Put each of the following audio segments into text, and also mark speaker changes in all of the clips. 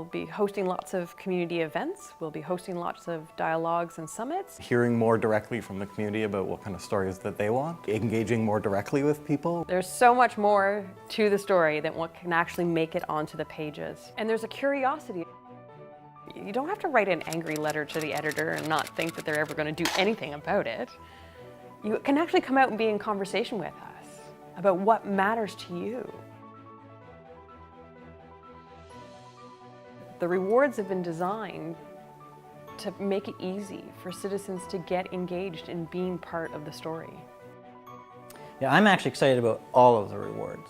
Speaker 1: We'll be hosting lots of community events. We'll be hosting lots of dialogues and summits.
Speaker 2: Hearing more directly from the community about what kind of stories that they want. Engaging more directly with people.
Speaker 1: There's so much more to the story than what can actually make it onto the pages. And there's a curiosity. You don't have to write an angry letter to the editor and not think that they're ever going to do anything about it. You can actually come out and be in conversation with us about what matters to you. The rewards have been designed to make it easy for citizens to get engaged in being part of the story.
Speaker 3: Yeah, I'm actually excited about all of the rewards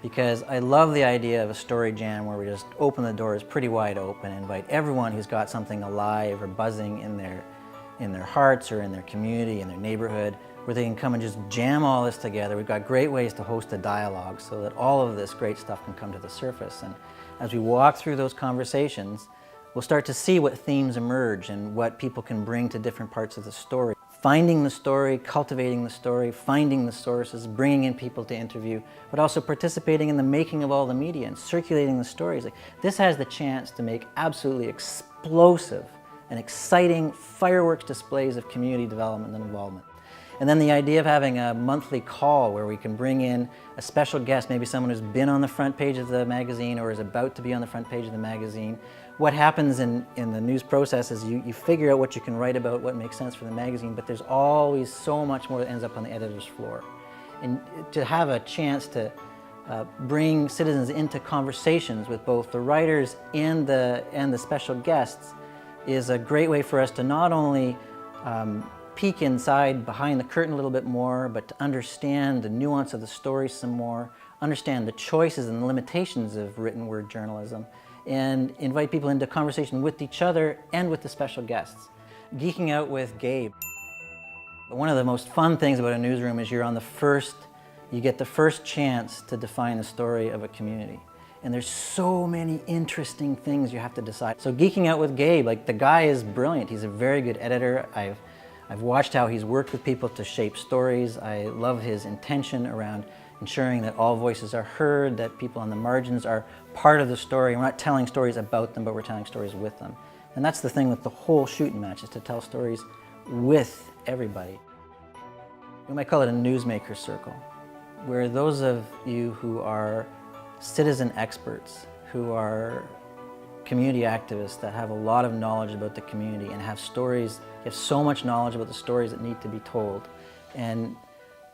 Speaker 3: because I love the idea of a story jam where we just open the doors pretty wide open and invite everyone who's got something alive or buzzing in their hearts or in their community, in their neighborhood, where they can come and just jam all this together. We've got great ways to host a dialogue so that all of this great stuff can come to the surface. And as we walk through those conversations, we'll start to see what themes emerge and what people can bring to different parts of the story. Finding the story, cultivating the story, finding the sources, bringing in people to interview, but also participating in the making of all the media and circulating the stories. Like, this has the chance to make absolutely explosive and exciting fireworks displays of community development and involvement. And then the idea of having a monthly call where we can bring in a special guest, maybe someone who's been on the front page of the magazine or is about to be on the front page of the magazine. What happens in the news process is you figure out what you can write about, what makes sense for the magazine, but there's always so much more that ends up on the editor's floor. And to have a chance to bring citizens into conversations with both the writers and the special guests is a great way for us to not only peek inside behind the curtain a little bit more, but to understand the nuance of the story some more, understand the choices and the limitations of written word journalism, and invite people into conversation with each other and with the special guests. Geeking Out with Gabe. One of the most fun things about a newsroom is you get the first chance to define the story of a community. And there's so many interesting things you have to decide. So Geeking Out with Gabe, like, the guy is brilliant. He's a very good editor. I've watched how he's worked with people to shape stories. I love his intention around ensuring that all voices are heard, that people on the margins are part of the story. We're not telling stories about them, but we're telling stories with them. And that's the thing with the whole shooting match, is to tell stories with everybody. We might call it a newsmaker circle, where those of you who are citizen experts, who are community activists that have a lot of knowledge about the community and have stories, you have so much knowledge about the stories that need to be told. And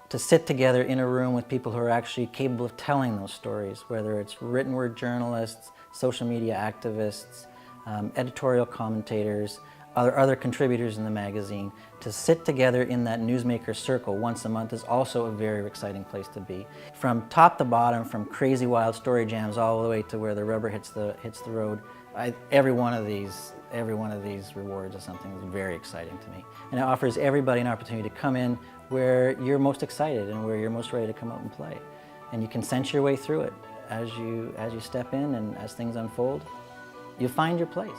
Speaker 3: to sit together in a room with people who are actually capable of telling those stories, whether it's written word journalists, social media activists, editorial commentators, other contributors in the magazine, to sit together in that newsmaker circle once a month is also a very exciting place to be. From top to bottom, from crazy wild story jams all the way to where the rubber hits the road, every one of these rewards is something that's very exciting to me. And it offers everybody an opportunity to come in where you're most excited and where you're most ready to come out and play. And you can sense your way through it as you step in, and as things unfold, you find your place.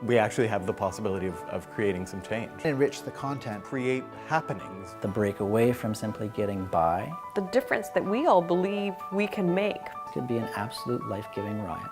Speaker 2: We actually have the possibility of creating some change.
Speaker 4: Enrich the content.
Speaker 2: Create happenings.
Speaker 3: The break away from simply getting by.
Speaker 1: The difference that we all believe we can make.
Speaker 3: Could be an absolute life-giving riot.